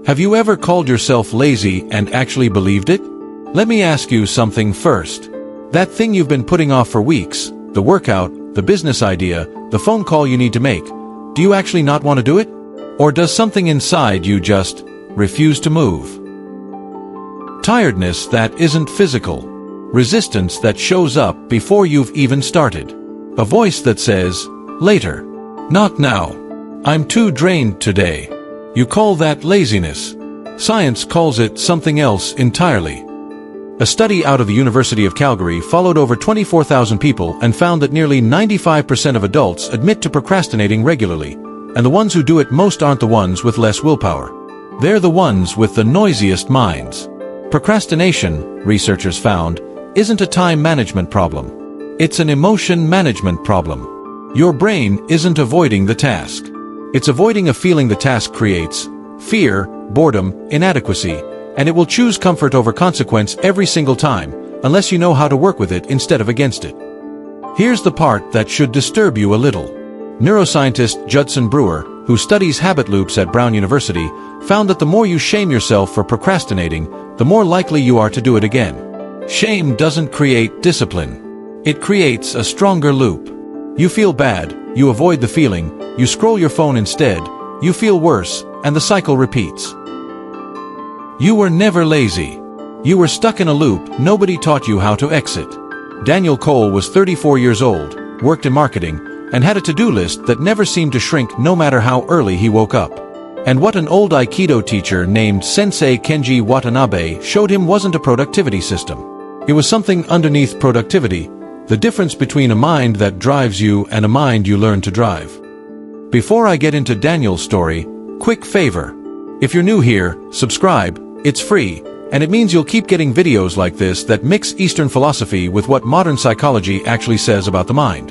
Have you ever called yourself lazy and actually believed it? Let me ask you something first. That thing you've been putting off for weeks, the workout, the business idea, the phone call you need to make, do you actually not want to do it? Or does something inside you just refuse to move? Tiredness that isn't physical. Resistance that shows up before you've even started. A voice that says, later. Not now. I'm too drained today. You call that laziness. Science calls it something else entirely. A study out of the University of Calgary followed over 24,000 people and found that nearly 95% of adults admit to procrastinating regularly, and the ones who do it most aren't the ones with less willpower. They're the ones with the noisiest minds. Procrastination, researchers found, isn't a time management problem. It's an emotion management problem. Your brain isn't avoiding the task. It's avoiding a feeling the task creates: fear, boredom, inadequacy, and it will choose comfort over consequence every single time, unless you know how to work with it instead of against it. Here's the part that should disturb you a little. Neuroscientist Judson Brewer, who studies habit loops at Brown University, found that the more you shame yourself for procrastinating, the more likely you are to do it again. Shame doesn't create discipline. It creates a stronger loop. You feel bad, you avoid the feeling, you scroll your phone instead, you feel worse, and the cycle repeats. You were never lazy. You were stuck in a loop nobody taught you how to exit. Daniel Cole was 34 years old, worked in marketing, and had a to-do list that never seemed to shrink no matter how early he woke up. And what an old Aikido teacher named Sensei Kenji Watanabe showed him wasn't a productivity system. It was something underneath productivity, the difference between a mind that drives you and a mind you learn to drive. Before I get into Daniel's story, quick favor. If you're new here, subscribe. It's free, and it means you'll keep getting videos like this that mix Eastern philosophy with what modern psychology actually says about the mind.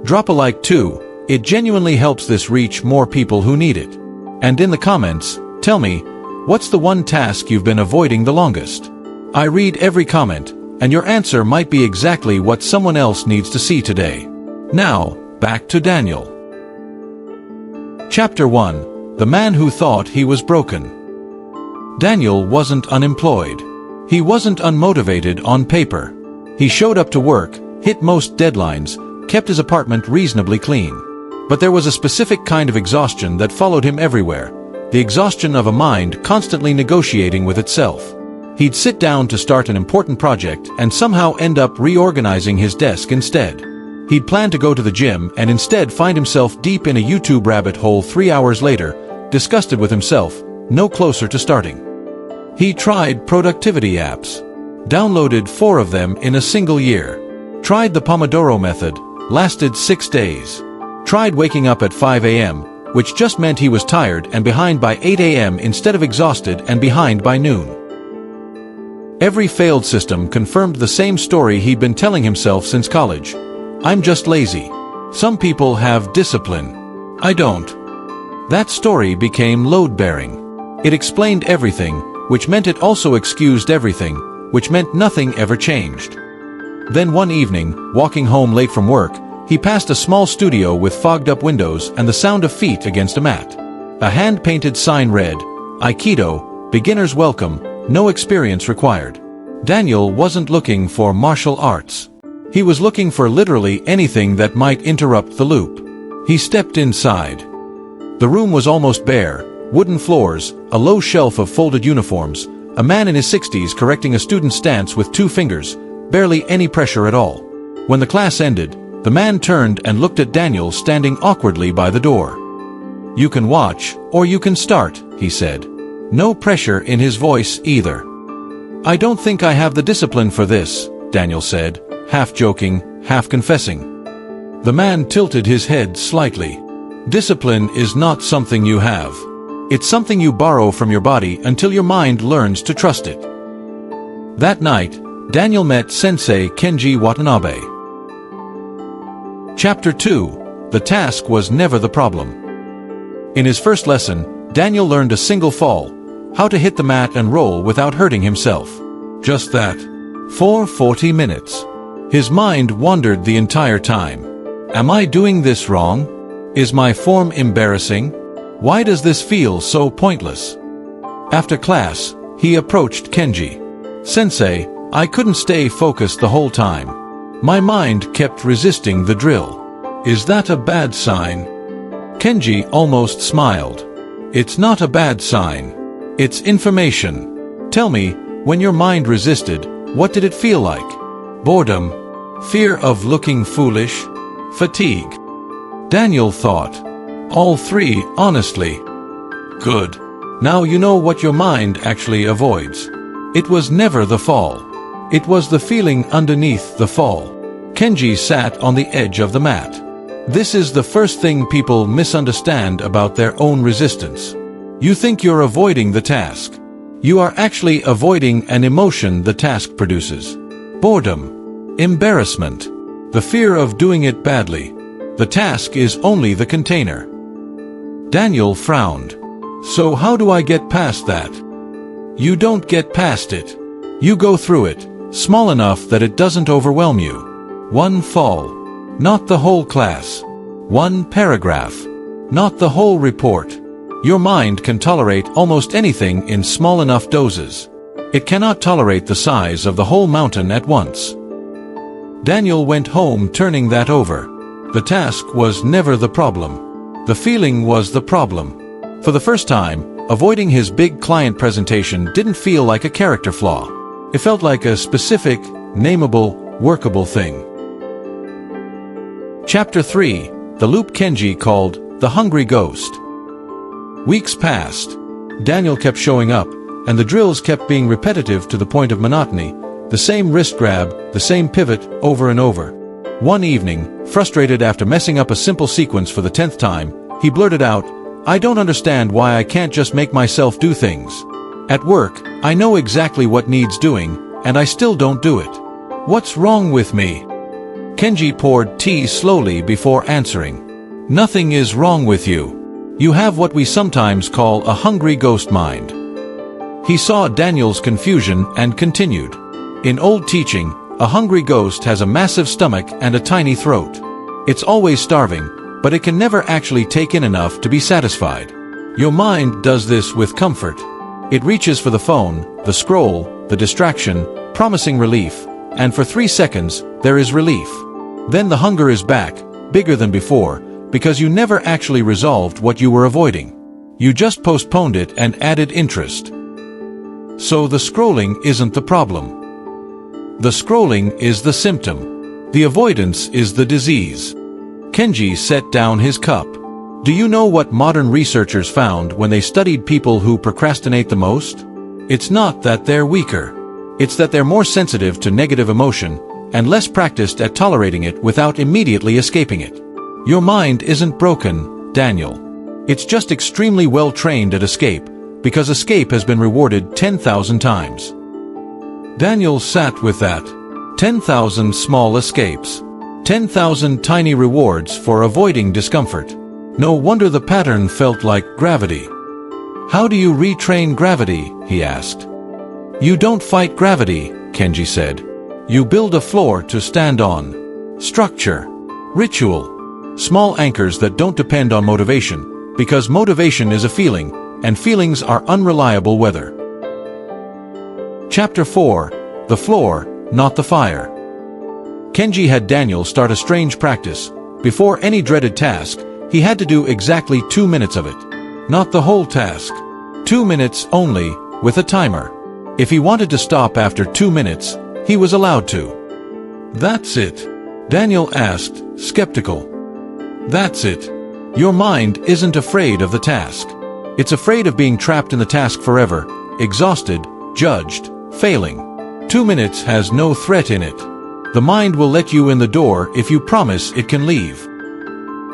Drop a like too. It genuinely helps this reach more people who need it. And in the comments, tell me, what's the one task you've been avoiding the longest? I read every comment, and your answer might be exactly what someone else needs to see today. Now, back to Daniel. Chapter 1. The Man Who Thought He Was Broken. Daniel wasn't unemployed. He wasn't unmotivated on paper. He showed up to work, hit most deadlines, kept his apartment reasonably clean. But there was a specific kind of exhaustion that followed him everywhere, the exhaustion of a mind constantly negotiating with itself. He'd sit down to start an important project and somehow end up reorganizing his desk instead. He'd plan to go to the gym and instead find himself deep in a YouTube rabbit hole 3 hours later, disgusted with himself, no closer to starting. He tried productivity apps. Downloaded 4 of them in a single year. Tried the Pomodoro method, lasted 6 days. Tried waking up at 5 a.m., which just meant he was tired and behind by 8 a.m. instead of exhausted and behind by noon. Every failed system confirmed the same story he'd been telling himself since college. I'm just lazy. Some people have discipline. I don't. That story became load-bearing. It explained everything, which meant it also excused everything, which meant nothing ever changed. Then one evening, walking home late from work, he passed a small studio with fogged-up windows and the sound of feet against a mat. A hand-painted sign read, Aikido, beginner's welcome, no experience required. Daniel wasn't looking for martial arts. He was looking for literally anything that might interrupt the loop. He stepped inside. The room was almost bare, wooden floors, a low shelf of folded uniforms, a man in his 60s correcting a student's stance with 2 fingers, barely any pressure at all. When the class ended, the man turned and looked at Daniel standing awkwardly by the door. You can watch, or you can start, he said. No pressure in his voice either. I don't think I have the discipline for this, Daniel said, half joking, half confessing. The man tilted his head slightly. Discipline is not something you have. It's something you borrow from your body until your mind learns to trust it. That night, Daniel met Sensei Kenji Watanabe. Chapter 2. The task was never the problem. In his first lesson, Daniel learned a single fall, how to hit the mat and roll without hurting himself. Just that. For 40 minutes. His mind wandered the entire time. Am I doing this wrong? Is my form embarrassing? Why does this feel so pointless? After class, he approached Kenji. "Sensei, I couldn't stay focused the whole time. My mind kept resisting the drill. Is that a bad sign?" Kenji almost smiled. "It's not a bad sign. It's information. Tell me, when your mind resisted, what did it feel like? Boredom? Fear of looking foolish? Fatigue?" Daniel thought. "All three, honestly." "Good. Now you know what your mind actually avoids. It was never the fall. It was the feeling underneath the fall." Kenji sat on the edge of the mat. "This is the first thing people misunderstand about their own resistance. You think you're avoiding the task. You are actually avoiding an emotion the task produces. Boredom. Embarrassment. The fear of doing it badly. The task is only the container." Daniel frowned. "So how do I get past that?" "You don't get past it. You go through it, small enough that it doesn't overwhelm you. One fall. Not the whole class. One paragraph. Not the whole report. Your mind can tolerate almost anything in small enough doses. It cannot tolerate the size of the whole mountain at once." Daniel went home turning that over. The task was never the problem. The feeling was the problem. For the first time, avoiding his big client presentation didn't feel like a character flaw. It felt like a specific, nameable, workable thing. Chapter 3. The loop Kenji called the Hungry Ghost. Weeks passed. Daniel kept showing up, and the drills kept being repetitive to the point of monotony, the same wrist grab, the same pivot, over and over. One evening, frustrated after messing up a simple sequence for the 10th time, he blurted out, "I don't understand why I can't just make myself do things. At work, I know exactly what needs doing, and I still don't do it. What's wrong with me?" Kenji poured tea slowly before answering. "Nothing is wrong with you. You have what we sometimes call a hungry ghost mind." He saw Daniel's confusion and continued. "In old teaching, a hungry ghost has a massive stomach and a tiny throat. It's always starving, but it can never actually take in enough to be satisfied. Your mind does this with comfort. It reaches for the phone, the scroll, the distraction, promising relief, and for 3 seconds, there is relief. Then the hunger is back, bigger than before, because you never actually resolved what you were avoiding. You just postponed it and added interest. So the scrolling isn't the problem. The scrolling is the symptom. The avoidance is the disease." Kenji set down his cup. "Do you know what modern researchers found when they studied people who procrastinate the most? It's not that they're weaker. It's that they're more sensitive to negative emotion and less practiced at tolerating it without immediately escaping it. Your mind isn't broken, Daniel. It's just extremely well trained at escape, because escape has been rewarded 10,000 times." Daniel sat with that. 10,000 small escapes. 10,000 tiny rewards for avoiding discomfort. No wonder the pattern felt like gravity. "How do you retrain gravity?" he asked. "You don't fight gravity," Kenji said. "You build a floor to stand on. Structure. Ritual. Small anchors that don't depend on motivation, because motivation is a feeling, and feelings are unreliable weather." Chapter 4. The floor, not the fire. Kenji had Daniel start a strange practice. Before any dreaded task, he had to do exactly 2 minutes of it. Not the whole task. 2 minutes only, with a timer. If he wanted to stop after 2 minutes, he was allowed to. "That's it?" Daniel asked, skeptical. "That's it. Your mind isn't afraid of the task. It's afraid of being trapped in the task forever, exhausted, judged, failing. 2 minutes has no threat in it. The mind will let you in the door if you promise it can leave."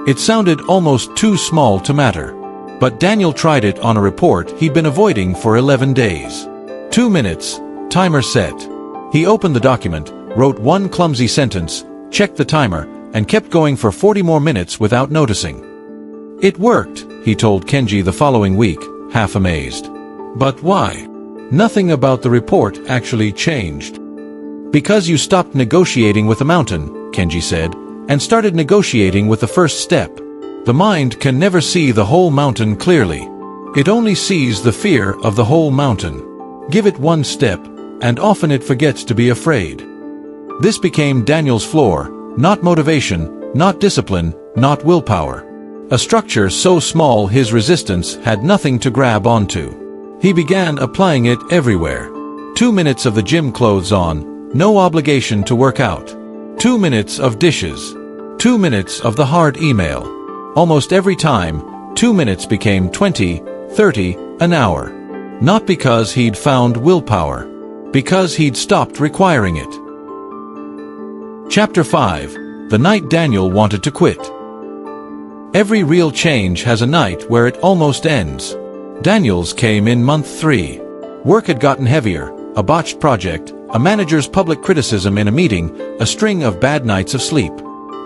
It sounded almost too small to matter. But Daniel tried it on a report he'd been avoiding for 11 days. 2 minutes, timer set. He opened the document, wrote one clumsy sentence, checked the timer, and kept going for 40 more minutes without noticing. "It worked," he told Kenji the following week, half amazed. "But why?" "Nothing about the report actually changed." "Because you stopped negotiating with the mountain," Kenji said, "and started negotiating with the first step. The mind can never see the whole mountain clearly. It only sees the fear of the whole mountain. Give it one step, and often it forgets to be afraid. This became Daniel's floor, not motivation, not discipline, not willpower. A structure so small his resistance had nothing to grab onto. He began applying it everywhere. 2 minutes of the gym clothes on, no obligation to work out. 2 minutes of dishes. 2 minutes of the hard email. Almost every time, 2 minutes became 20, 30, an hour. Not because he'd found willpower. Because he'd stopped requiring it. Chapter 5. The night Daniel wanted to quit. Every real change has a night where it almost ends. Daniel's came in month 3. Work had gotten heavier, a botched project, a manager's public criticism in a meeting, a string of bad nights of sleep.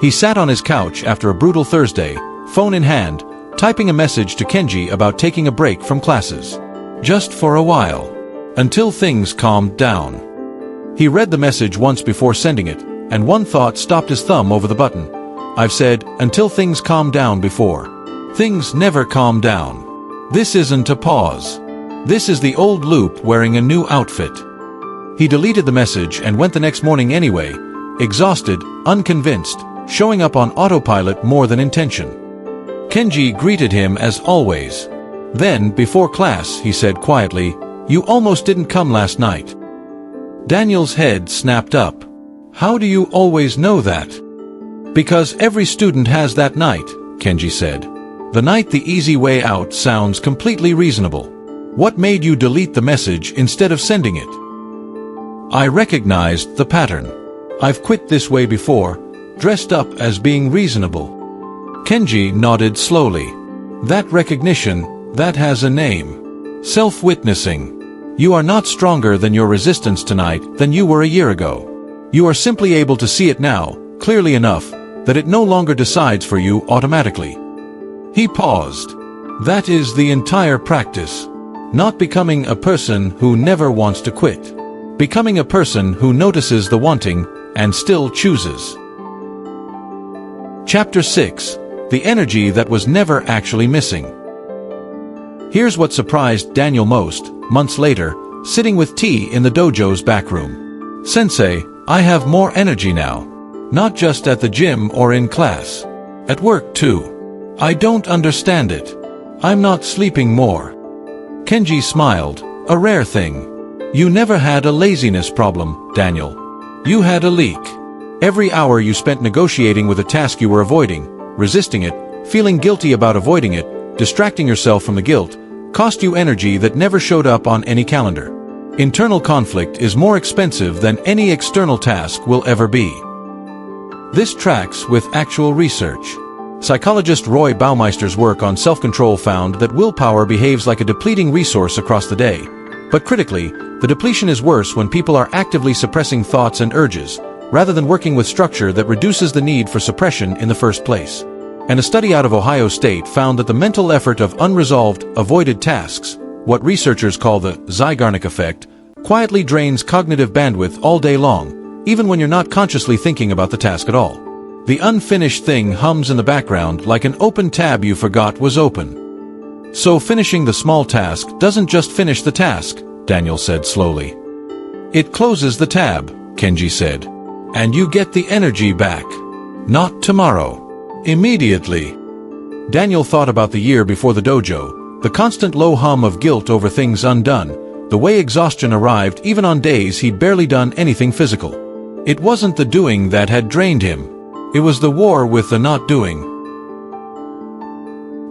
He sat on his couch after a brutal Thursday, phone in hand, typing a message to Kenji about taking a break from classes. Just for a while. Until things calmed down. He read the message once before sending it, and one thought stopped his thumb over the button. I've said, until things calm down before. Things never calm down. This isn't a pause. This is the old loop wearing a new outfit. He deleted the message and went the next morning anyway, exhausted, unconvinced, showing up on autopilot more than intention. Kenji greeted him as always. Then, before class, he said quietly, "You almost didn't come last night." Daniel's head snapped up. "How do you always know that?" "Because every student has that night," Kenji said. "The night the easy way out sounds completely reasonable. What made you delete the message instead of sending it?" I recognized the pattern. I've quit this way before, dressed up as being reasonable. Kenji nodded slowly. That recognition, that has a name. Self-witnessing. You are not stronger than your resistance tonight than you were a year ago. You are simply able to see it now, clearly enough, that it no longer decides for you automatically. He paused. That is the entire practice. Not becoming a person who never wants to quit. Becoming a person who notices the wanting and still chooses. Chapter 6. The energy that was never actually missing. Here's what surprised Daniel most, months later, sitting with tea in the dojo's back room. "Sensei, I have more energy now. Not just at the gym or in class. At work too. I don't understand it. I'm not sleeping more." Kenji smiled. "A rare thing. You never had a laziness problem, Daniel. You had a leak. Every hour you spent negotiating with a task you were avoiding, resisting it, feeling guilty about avoiding it, distracting yourself from the guilt, cost you energy that never showed up on any calendar. Internal conflict is more expensive than any external task will ever be." This tracks with actual research. Psychologist Roy Baumeister's work on self-control found that willpower behaves like a depleting resource across the day. But critically, the depletion is worse when people are actively suppressing thoughts and urges, rather than working with structure that reduces the need for suppression in the first place. And a study out of Ohio State found that the mental effort of unresolved, avoided tasks, what researchers call the Zeigarnik effect, quietly drains cognitive bandwidth all day long, even when you're not consciously thinking about the task at all. The unfinished thing hums in the background like an open tab you forgot was open. So finishing the small task doesn't just finish the task, Daniel said slowly. It closes the tab, Kenji said. And you get the energy back. Not tomorrow. Immediately. Daniel thought about the year before the dojo, the constant low hum of guilt over things undone, the way exhaustion arrived even on days he'd barely done anything physical. It wasn't the doing that had drained him. It was the war with the not doing.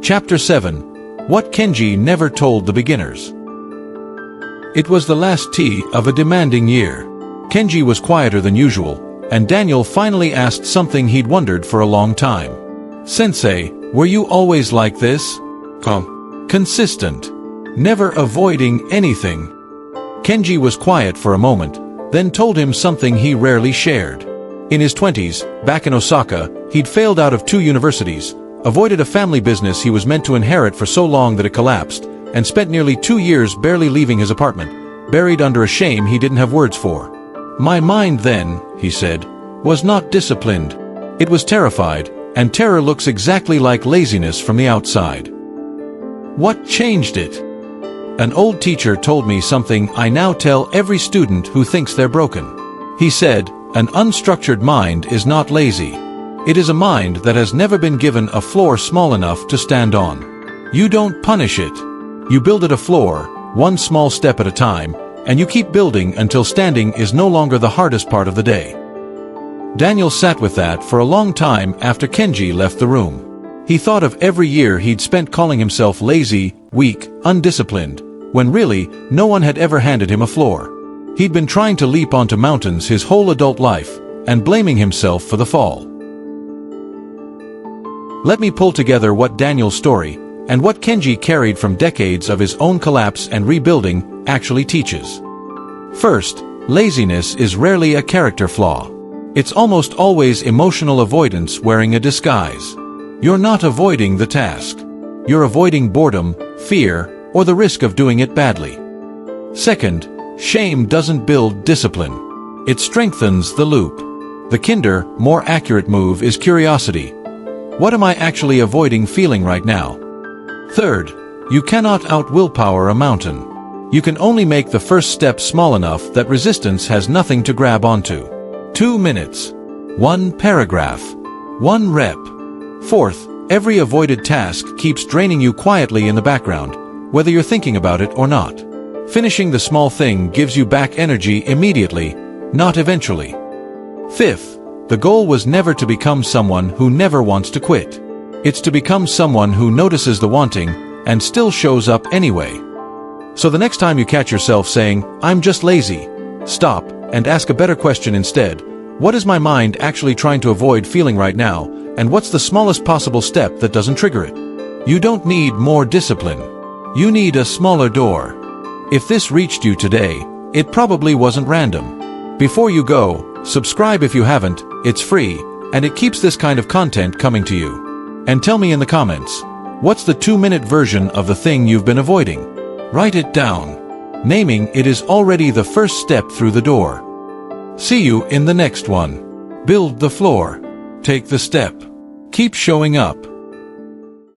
Chapter 7. What Kenji never told the beginners. It was the last tea of a demanding year. Kenji was quieter than usual, and Daniel finally asked something he'd wondered for a long time. "Sensei, were you always like this? Consistent. Never avoiding anything?" Kenji was quiet for a moment, then told him something he rarely shared. In his 20s, back in Osaka, he'd failed out of 2 universities, avoided a family business he was meant to inherit for so long that it collapsed, and spent nearly 2 years barely leaving his apartment, buried under a shame he didn't have words for. "My mind then," he said, "was not disciplined. It was terrified, and terror looks exactly like laziness from the outside." What changed it? An old teacher told me something I now tell every student who thinks they're broken. He said, "An unstructured mind is not lazy. It is a mind that has never been given a floor small enough to stand on. You don't punish it. You build it a floor, one small step at a time, and you keep building until standing is no longer the hardest part of the day." Daniel sat with that for a long time after Kenji left the room. He thought of every year he'd spent calling himself lazy, weak, undisciplined, when really, no one had ever handed him a floor. He'd been trying to leap onto mountains his whole adult life, and blaming himself for the fall. Let me pull together what Daniel's story, and what Kenji carried from decades of his own collapse and rebuilding, actually teaches. First, laziness is rarely a character flaw. It's almost always emotional avoidance wearing a disguise. You're not avoiding the task. You're avoiding boredom, fear, or the risk of doing it badly. Second, shame doesn't build discipline. It strengthens the loop. The kinder, more accurate move is curiosity. What am I actually avoiding feeling right now? Third, you cannot out-willpower a mountain. You can only make the first step small enough that resistance has nothing to grab onto. 2 minutes. 1 paragraph. 1 rep. Fourth, every avoided task keeps draining you quietly in the background, whether you're thinking about it or not. Finishing the small thing gives you back energy immediately, not eventually. Fifth, the goal was never to become someone who never wants to quit. It's to become someone who notices the wanting and still shows up anyway. So the next time you catch yourself saying, "I'm just lazy," stop and ask a better question instead. What is my mind actually trying to avoid feeling right now, and what's the smallest possible step that doesn't trigger it? You don't need more discipline. You need a smaller door. If this reached you today, it probably wasn't random. Before you go, subscribe if you haven't, it's free, and it keeps this kind of content coming to you. And tell me in the comments, what's the 2-minute version of the thing you've been avoiding? Write it down. Naming it is already the first step through the door. See you in the next one. Build the floor. Take the step. Keep showing up.